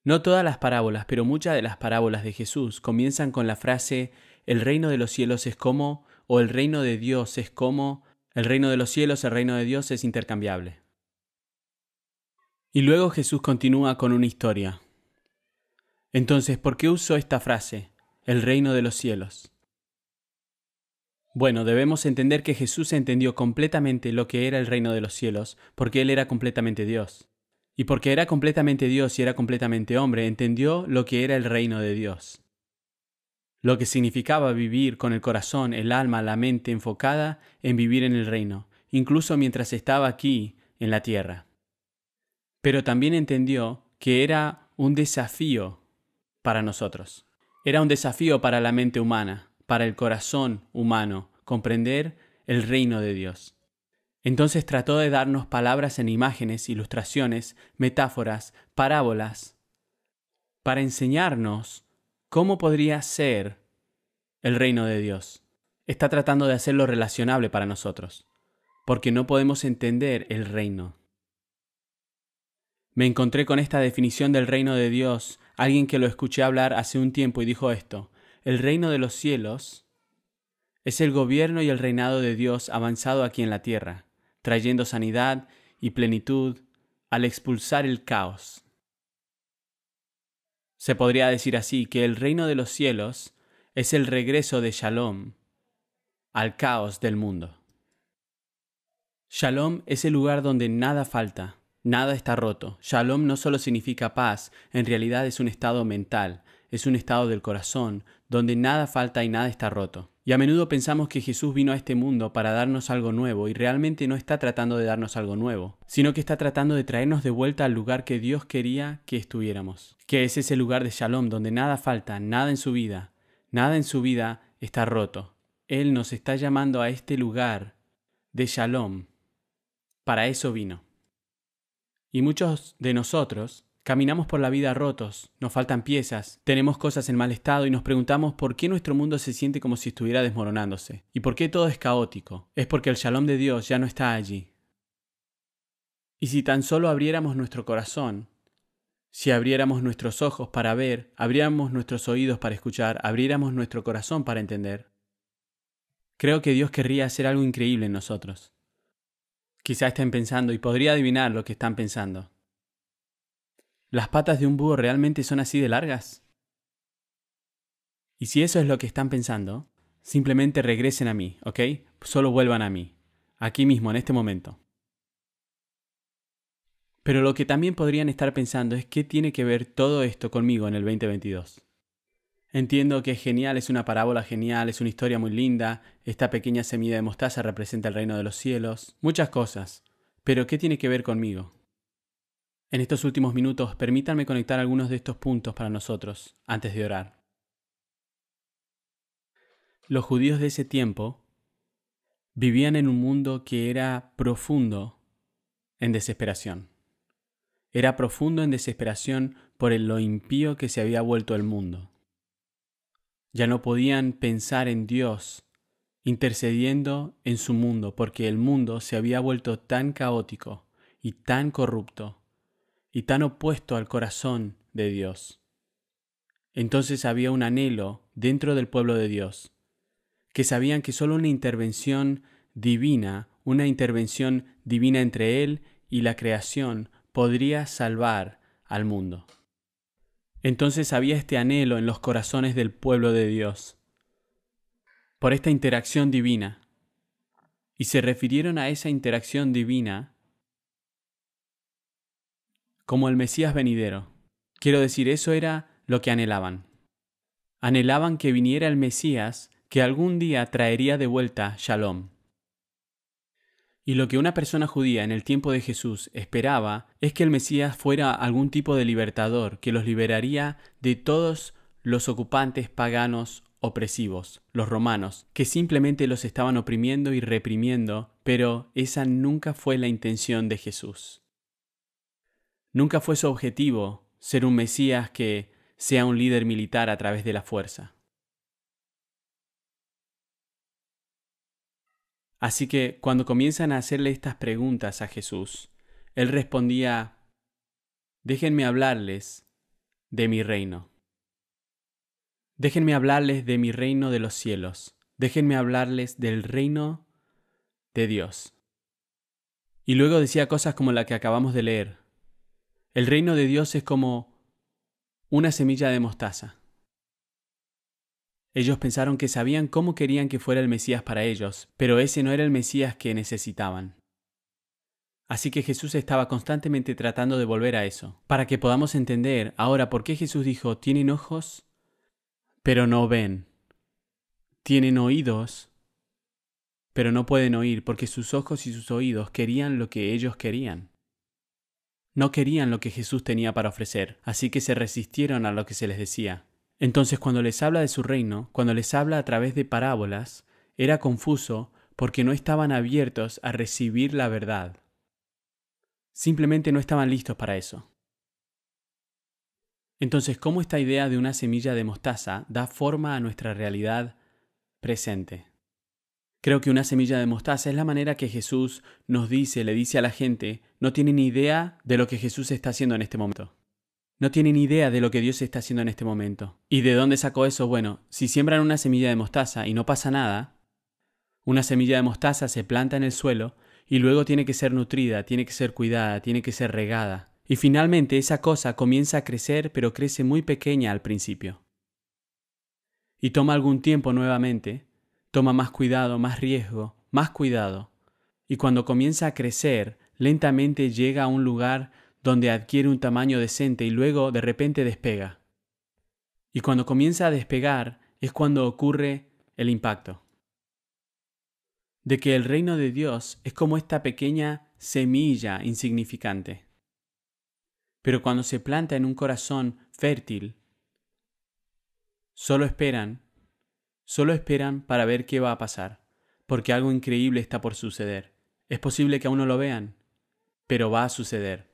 No todas las parábolas, pero muchas de las parábolas de Jesús comienzan con la frase el reino de los cielos es como, o el reino de Dios es como, el reino de los cielos, el reino de Dios es intercambiable. Y luego Jesús continúa con una historia. Entonces, ¿por qué usó esta frase, el reino de los cielos? Bueno, debemos entender que Jesús entendió completamente lo que era el reino de los cielos, porque Él era completamente Dios. Y porque era completamente Dios y era completamente hombre, entendió lo que era el reino de Dios. Lo que significaba vivir con el corazón, el alma, la mente enfocada en vivir en el reino, incluso mientras estaba aquí en la tierra. Pero también entendió que era un desafío para nosotros. Era un desafío para la mente humana, para el corazón humano, comprender el reino de Dios. Entonces trató de darnos palabras en imágenes, ilustraciones, metáforas, parábolas, para enseñarnos cómo podría ser el reino de Dios. Está tratando de hacerlo relacionable para nosotros, porque no podemos entender el reino. Me encontré con esta definición del reino de Dios, alguien que lo escuché hablar hace un tiempo y dijo esto: el reino de los cielos es el gobierno y el reinado de Dios avanzado aquí en la tierra, trayendo sanidad y plenitud al expulsar el caos. Se podría decir así que el reino de los cielos es el regreso de Shalom al caos del mundo. Shalom es el lugar donde nada falta, nada está roto. Shalom no solo significa paz, en realidad es un estado mental, es un estado del corazón, donde nada falta y nada está roto. Y a menudo pensamos que Jesús vino a este mundo para darnos algo nuevo, y realmente no está tratando de darnos algo nuevo, sino que está tratando de traernos de vuelta al lugar que Dios quería que estuviéramos, que es ese lugar de Shalom, donde nada falta, nada en su vida está roto. Él nos está llamando a este lugar de Shalom. Para eso vino. Y muchos de nosotros caminamos por la vida rotos, nos faltan piezas, tenemos cosas en mal estado y nos preguntamos por qué nuestro mundo se siente como si estuviera desmoronándose. ¿Y por qué todo es caótico? Es porque el Shalom de Dios ya no está allí. Y si tan solo abriéramos nuestro corazón, si abriéramos nuestros ojos para ver, abriéramos nuestros oídos para escuchar, abriéramos nuestro corazón para entender, creo que Dios querría hacer algo increíble en nosotros. Quizá estén pensando, y podría adivinar lo que están pensando: ¿las patas de un búho realmente son así de largas? Y si eso es lo que están pensando, simplemente regresen a mí, ¿ok? Solo vuelvan a mí, aquí mismo, en este momento. Pero lo que también podrían estar pensando es qué tiene que ver todo esto conmigo en el 2022. Entiendo que es genial, es una parábola genial, es una historia muy linda, esta pequeña semilla de mostaza representa el reino de los cielos, muchas cosas, pero ¿qué tiene que ver conmigo? En estos últimos minutos, permítanme conectar algunos de estos puntos para nosotros, antes de orar. Los judíos de ese tiempo vivían en un mundo que era profundo en desesperación. Era profundo en desesperación por lo impío que se había vuelto el mundo. Ya no podían pensar en Dios intercediendo en su mundo, porque el mundo se había vuelto tan caótico y tan corrupto y tan opuesto al corazón de Dios. Entonces había un anhelo dentro del pueblo de Dios, que sabían que solo una intervención divina entre Él y la creación, podría salvar al mundo. Entonces había este anhelo en los corazones del pueblo de Dios por esta interacción divina, y se refirieron a esa interacción divina como el Mesías venidero. Quiero decir, eso era lo que anhelaban. Anhelaban que viniera el Mesías que algún día traería de vuelta Shalom. Y lo que una persona judía en el tiempo de Jesús esperaba es que el Mesías fuera algún tipo de libertador que los liberaría de todos los ocupantes paganos opresivos, los romanos, que simplemente los estaban oprimiendo y reprimiendo, pero esa nunca fue la intención de Jesús. Nunca fue su objetivo ser un Mesías que sea un líder militar a través de la fuerza. Así que cuando comienzan a hacerle estas preguntas a Jesús, Él respondía: déjenme hablarles de mi reino. Déjenme hablarles de mi reino de los cielos. Déjenme hablarles del reino de Dios. Y luego decía cosas como la que acabamos de leer. El reino de Dios es como una semilla de mostaza. Ellos pensaron que sabían cómo querían que fuera el Mesías para ellos, pero ese no era el Mesías que necesitaban. Así que Jesús estaba constantemente tratando de volver a eso, para que podamos entender ahora por qué Jesús dijo: tienen ojos, pero no ven. Tienen oídos, pero no pueden oír, porque sus ojos y sus oídos querían lo que ellos querían. No querían lo que Jesús tenía para ofrecer, así que se resistieron a lo que se les decía. Entonces, cuando les habla de su reino, cuando les habla a través de parábolas, era confuso porque no estaban abiertos a recibir la verdad. Simplemente no estaban listos para eso. Entonces, ¿cómo esta idea de una semilla de mostaza da forma a nuestra realidad presente? Creo que una semilla de mostaza es la manera que Jesús le dice a la gente, no tienen ni idea de lo que Jesús está haciendo en este momento. No tienen idea de lo que Dios está haciendo en este momento. ¿Y de dónde sacó eso? Bueno, si siembran una semilla de mostaza y no pasa nada, una semilla de mostaza se planta en el suelo y luego tiene que ser nutrida, tiene que ser cuidada, tiene que ser regada. Y finalmente esa cosa comienza a crecer, pero crece muy pequeña al principio. Y toma algún tiempo nuevamente, toma más cuidado, más riesgo, más cuidado. Y cuando comienza a crecer, lentamente llega a un lugar donde adquiere un tamaño decente y luego de repente despega. Y cuando comienza a despegar es cuando ocurre el impacto. De que el reino de Dios es como esta pequeña semilla insignificante. Pero cuando se planta en un corazón fértil, solo esperan para ver qué va a pasar, porque algo increíble está por suceder. Es posible que aún no lo vean, pero va a suceder.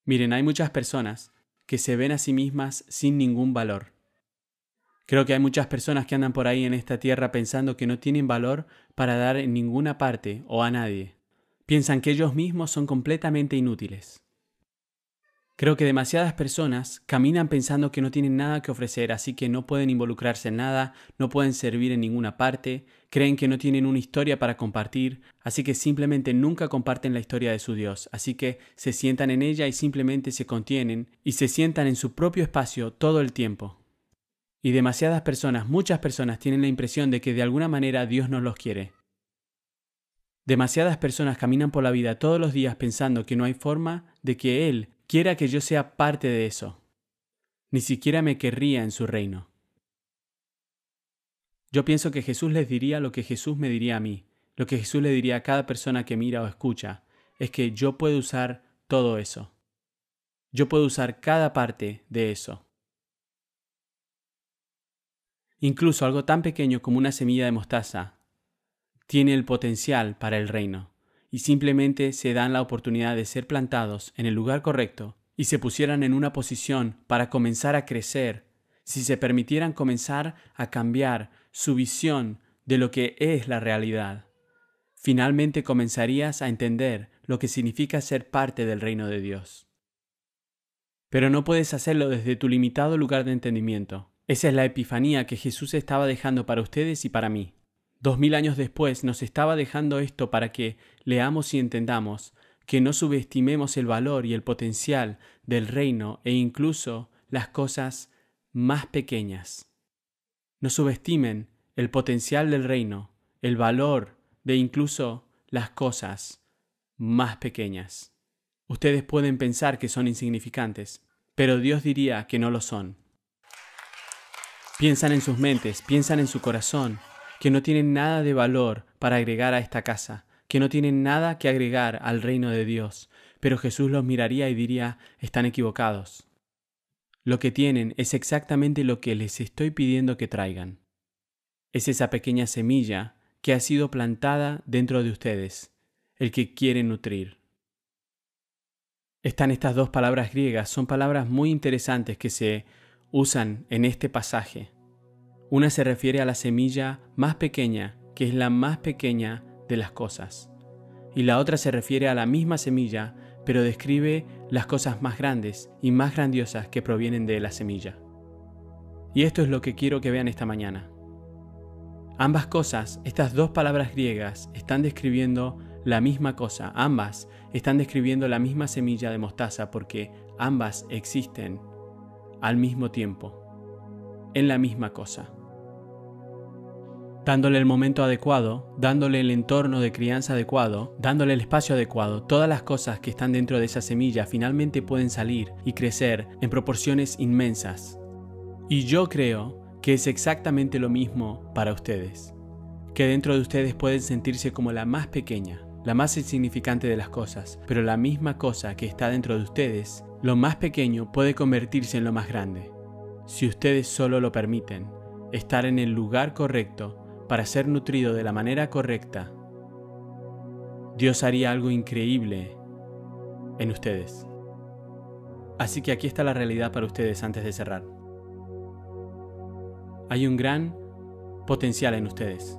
Miren, hay muchas personas que se ven a sí mismas sin ningún valor. Creo que hay muchas personas que andan por ahí en esta tierra pensando que no tienen valor para dar en ninguna parte o a nadie. Piensan que ellos mismos son completamente inútiles. Creo que demasiadas personas caminan pensando que no tienen nada que ofrecer, así que no pueden involucrarse en nada, no pueden servir en ninguna parte, creen que no tienen una historia para compartir, así que simplemente nunca comparten la historia de su Dios, así que se sientan en ella y simplemente se contienen y se sientan en su propio espacio todo el tiempo. Y demasiadas personas, muchas personas tienen la impresión de que de alguna manera Dios no los quiere. Demasiadas personas caminan por la vida todos los días pensando que no hay forma de que Él quiera que yo sea parte de eso. Ni siquiera me querría en su reino. Yo pienso que Jesús les diría lo que Jesús me diría a mí, lo que Jesús le diría a cada persona que mira o escucha, es que yo puedo usar todo eso. Yo puedo usar cada parte de eso. Incluso algo tan pequeño como una semilla de mostaza tiene el potencial para el reino, y simplemente se dan la oportunidad de ser plantados en el lugar correcto y se pusieran en una posición para comenzar a crecer, si se permitieran comenzar a cambiar su visión de lo que es la realidad. Finalmente comenzarías a entender lo que significa ser parte del reino de Dios. Pero no puedes hacerlo desde tu limitado lugar de entendimiento. Esa es la epifanía que Jesús estaba dejando para ustedes y para mí. 2000 años después nos estaba dejando esto para que leamos y entendamos, que no subestimemos el valor y el potencial del reino e incluso las cosas más pequeñas. No subestimen el potencial del reino, el valor de incluso las cosas más pequeñas. Ustedes pueden pensar que son insignificantes, pero Dios diría que no lo son. Piensan en sus mentes, piensan en su corazón, que no tienen nada de valor para agregar a esta casa, que no tienen nada que agregar al reino de Dios, pero Jesús los miraría y diría, están equivocados. Lo que tienen es exactamente lo que les estoy pidiendo que traigan. Es esa pequeña semilla que ha sido plantada dentro de ustedes, el que quieren nutrir. Están estas dos palabras griegas, son palabras muy interesantes que se usan en este pasaje. Una se refiere a la semilla más pequeña, que es la más pequeña de las cosas. Y la otra se refiere a la misma semilla, pero describe las cosas más grandes y más grandiosas que provienen de la semilla. Y esto es lo que quiero que vean esta mañana. Ambas cosas, estas dos palabras griegas, están describiendo la misma cosa. Ambas están describiendo la misma semilla de mostaza porque ambas existen al mismo tiempo, en la misma cosa. Dándole el momento adecuado, dándole el entorno de crianza adecuado, dándole el espacio adecuado, todas las cosas que están dentro de esa semilla finalmente pueden salir y crecer en proporciones inmensas. Y yo creo que es exactamente lo mismo para ustedes, que dentro de ustedes pueden sentirse como la más pequeña, la más insignificante de las cosas, pero la misma cosa que está dentro de ustedes, lo más pequeño puede convertirse en lo más grande, si ustedes solo lo permiten, estar en el lugar correcto para ser nutrido de la manera correcta. Dios haría algo increíble en ustedes. Así que aquí está la realidad para ustedes antes de cerrar. Hay un gran potencial en ustedes.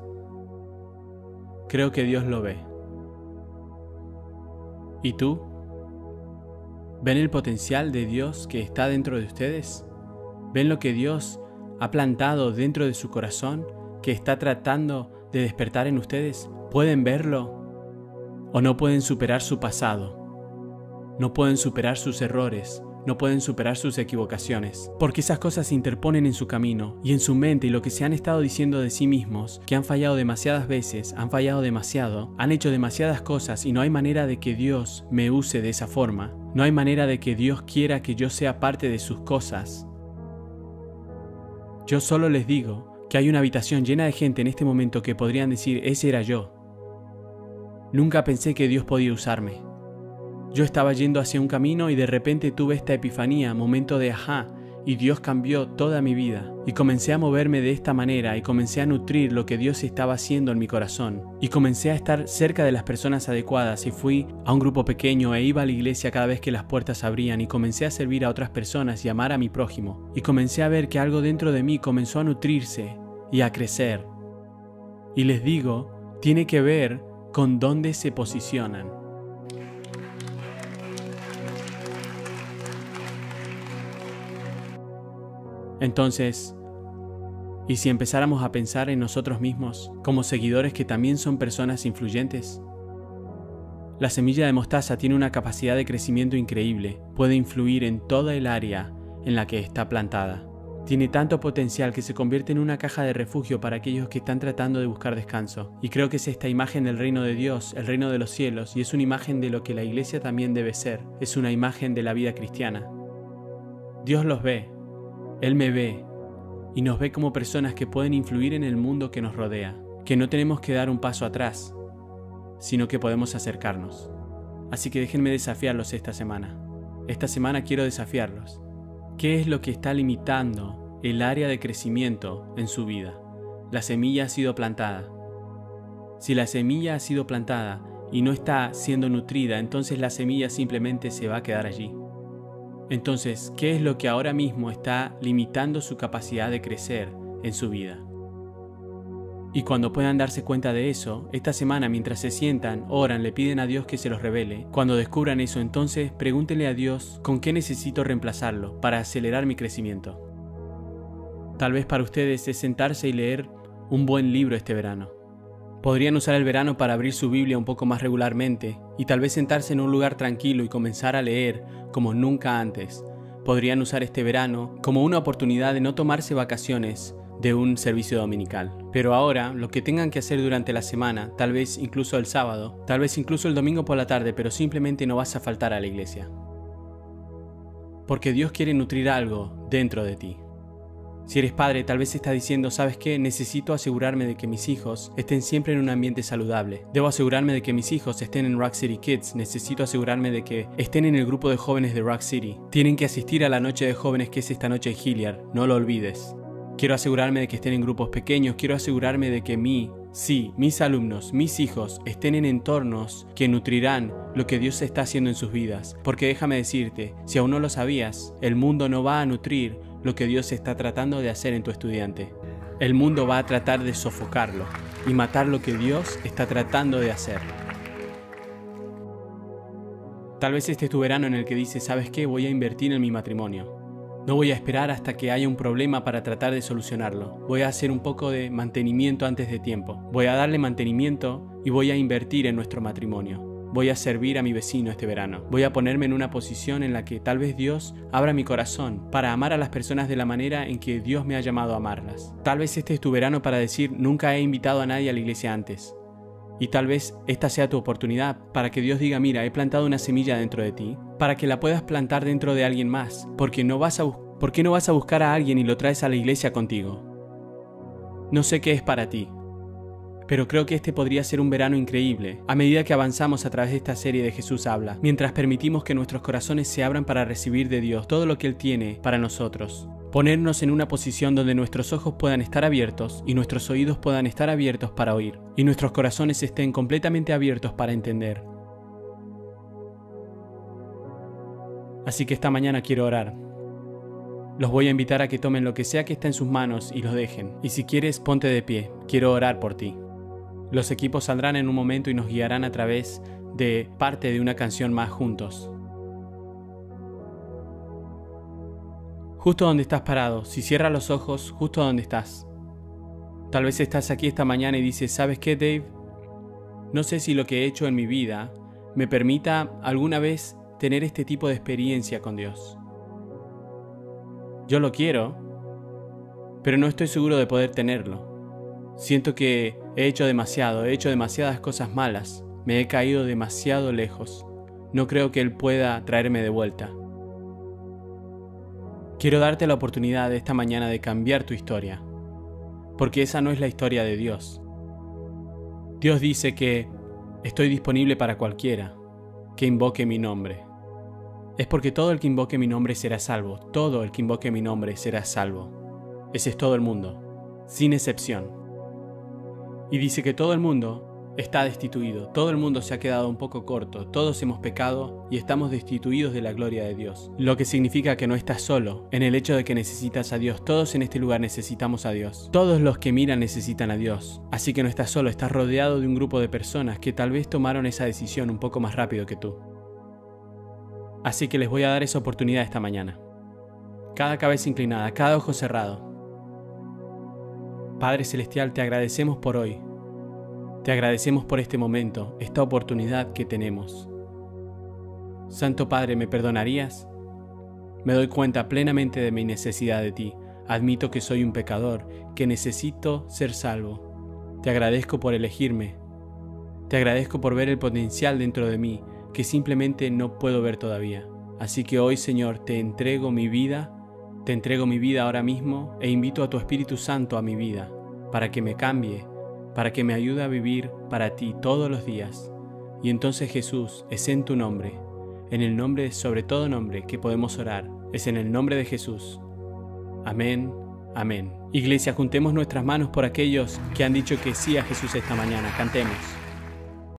Creo que Dios lo ve. ¿Y tú? ¿Ven el potencial de Dios que está dentro de ustedes? ¿Ven lo que Dios ha plantado dentro de su corazón, que está tratando de despertar en ustedes? ¿Pueden verlo? ¿O no pueden superar su pasado? No pueden superar sus errores, no pueden superar sus equivocaciones, porque esas cosas se interponen en su camino y en su mente, y lo que se han estado diciendo de sí mismos, que han fallado demasiadas veces, han fallado demasiado, han hecho demasiadas cosas y no hay manera de que Dios me use de esa forma. No hay manera de que Dios quiera que yo sea parte de sus cosas. Yo solo les digo que hay una habitación llena de gente en este momento que podrían decir, ese era yo. Nunca pensé que Dios podía usarme. Yo estaba yendo hacia un camino y de repente tuve esta epifanía, momento de ajá, y Dios cambió toda mi vida. Y comencé a moverme de esta manera y comencé a nutrir lo que Dios estaba haciendo en mi corazón. Y comencé a estar cerca de las personas adecuadas y fui a un grupo pequeño e iba a la iglesia cada vez que las puertas abrían y comencé a servir a otras personas y amar a mi prójimo. Y comencé a ver que algo dentro de mí comenzó a nutrirse y a crecer. Y les digo, tiene que ver con dónde se posicionan. Entonces, ¿y si empezáramos a pensar en nosotros mismos como seguidores que también son personas influyentes? La semilla de mostaza tiene una capacidad de crecimiento increíble, puede influir en toda el área en la que está plantada. Tiene tanto potencial que se convierte en una caja de refugio para aquellos que están tratando de buscar descanso. Y creo que es esta imagen del reino de Dios, el reino de los cielos, y es una imagen de lo que la iglesia también debe ser. Es una imagen de la vida cristiana. Dios los ve. Él me ve y nos ve como personas que pueden influir en el mundo que nos rodea, que no tenemos que dar un paso atrás, sino que podemos acercarnos. Así que déjenme desafiarlos esta semana. Esta semana quiero desafiarlos. ¿Qué es lo que está limitando el área de crecimiento en su vida? La semilla ha sido plantada. Si la semilla ha sido plantada y no está siendo nutrida, entonces la semilla simplemente se va a quedar allí. Entonces, ¿qué es lo que ahora mismo está limitando su capacidad de crecer en su vida? Y cuando puedan darse cuenta de eso, esta semana mientras se sientan, oran, le piden a Dios que se los revele. Cuando descubran eso, entonces pregúntenle a Dios con qué necesito reemplazarlo para acelerar mi crecimiento. Tal vez para ustedes es sentarse y leer un buen libro este verano. Podrían usar el verano para abrir su Biblia un poco más regularmente y tal vez sentarse en un lugar tranquilo y comenzar a leer como nunca antes. Podrían usar este verano como una oportunidad de no tomarse vacaciones de un servicio dominical. Pero ahora, lo que tengan que hacer durante la semana, tal vez incluso el sábado, tal vez incluso el domingo por la tarde, pero simplemente no vas a faltar a la iglesia. Porque Dios quiere nutrir algo dentro de ti. Si eres padre, tal vez estás diciendo, ¿sabes qué? Necesito asegurarme de que mis hijos estén siempre en un ambiente saludable. Debo asegurarme de que mis hijos estén en Rock City Kids. Necesito asegurarme de que estén en el grupo de jóvenes de Rock City. Tienen que asistir a la noche de jóvenes que es esta noche en Hilliard. No lo olvides. Quiero asegurarme de que estén en grupos pequeños. Quiero asegurarme de que mis alumnos, mis hijos, estén en entornos que nutrirán lo que Dios está haciendo en sus vidas. Porque déjame decirte, si aún no lo sabías, el mundo no va a nutrir lo que Dios está tratando de hacer en tu estudiante. El mundo va a tratar de sofocarlo y matar lo que Dios está tratando de hacer. Tal vez este es tu verano en el que dices, ¿sabes qué? Voy a invertir en mi matrimonio. No voy a esperar hasta que haya un problema para tratar de solucionarlo. Voy a hacer un poco de mantenimiento antes de tiempo. Voy a darle mantenimiento y voy a invertir en nuestro matrimonio. Voy a servir a mi vecino este verano. Voy a ponerme en una posición en la que tal vez Dios abra mi corazón para amar a las personas de la manera en que Dios me ha llamado a amarlas. Tal vez este es tu verano para decir, nunca he invitado a nadie a la iglesia antes. Y tal vez esta sea tu oportunidad para que Dios diga, mira, he plantado una semilla dentro de ti, para que la puedas plantar dentro de alguien más. ¿Por qué no vas a buscar a alguien y lo traes a la iglesia contigo? No sé qué es para ti, pero creo que este podría ser un verano increíble, a medida que avanzamos a través de esta serie de Jesús Habla, mientras permitimos que nuestros corazones se abran para recibir de Dios todo lo que Él tiene para nosotros. Ponernos en una posición donde nuestros ojos puedan estar abiertos y nuestros oídos puedan estar abiertos para oír, y nuestros corazones estén completamente abiertos para entender. Así que esta mañana quiero orar. Los voy a invitar a que tomen lo que sea que está en sus manos y los dejen. Y si quieres, ponte de pie. Quiero orar por ti. Los equipos saldrán en un momento y nos guiarán a través de parte de una canción más juntos. Justo donde estás parado, si cierras los ojos, justo donde estás. Tal vez estás aquí esta mañana y dices, ¿sabes qué, Dave? No sé si lo que he hecho en mi vida me permita alguna vez tener este tipo de experiencia con Dios. Yo lo quiero, pero no estoy seguro de poder tenerlo. Siento que he hecho demasiadas cosas malas, me he caído demasiado lejos. No creo que Él pueda traerme de vuelta. Quiero darte la oportunidad esta mañana de cambiar tu historia, porque esa no es la historia de Dios. Dios dice que estoy disponible para cualquiera que invoque mi nombre. Es porque todo el que invoque mi nombre será salvo. Todo el que invoque mi nombre será salvo. Ese es todo el mundo, sin excepción. Y dice que todo el mundo está destituido. Todo el mundo se ha quedado un poco corto. Todos hemos pecado y estamos destituidos de la gloria de Dios. Lo que significa que no estás solo en el hecho de que necesitas a Dios. Todos en este lugar necesitamos a Dios. Todos los que miran necesitan a Dios. Así que no estás solo, estás rodeado de un grupo de personas que tal vez tomaron esa decisión un poco más rápido que tú. Así que les voy a dar esa oportunidad esta mañana. Cada cabeza inclinada, cada ojo cerrado. Padre Celestial, te agradecemos por hoy. Te agradecemos por este momento, esta oportunidad que tenemos. Santo Padre, ¿me perdonarías? Me doy cuenta plenamente de mi necesidad de ti. Admito que soy un pecador, que necesito ser salvo. Te agradezco por elegirme. Te agradezco por ver el potencial dentro de mí, que simplemente no puedo ver todavía. Así que hoy, Señor, te entrego mi vida ahora mismo e invito a tu Espíritu Santo a mi vida, para que me cambie, para que me ayude a vivir para ti todos los días. Y entonces, Jesús, es en tu nombre, en el nombre sobre todo nombre que podemos orar, es en el nombre de Jesús. Amén, amén. Iglesia, juntemos nuestras manos por aquellos que han dicho que sí a Jesús esta mañana. Cantemos.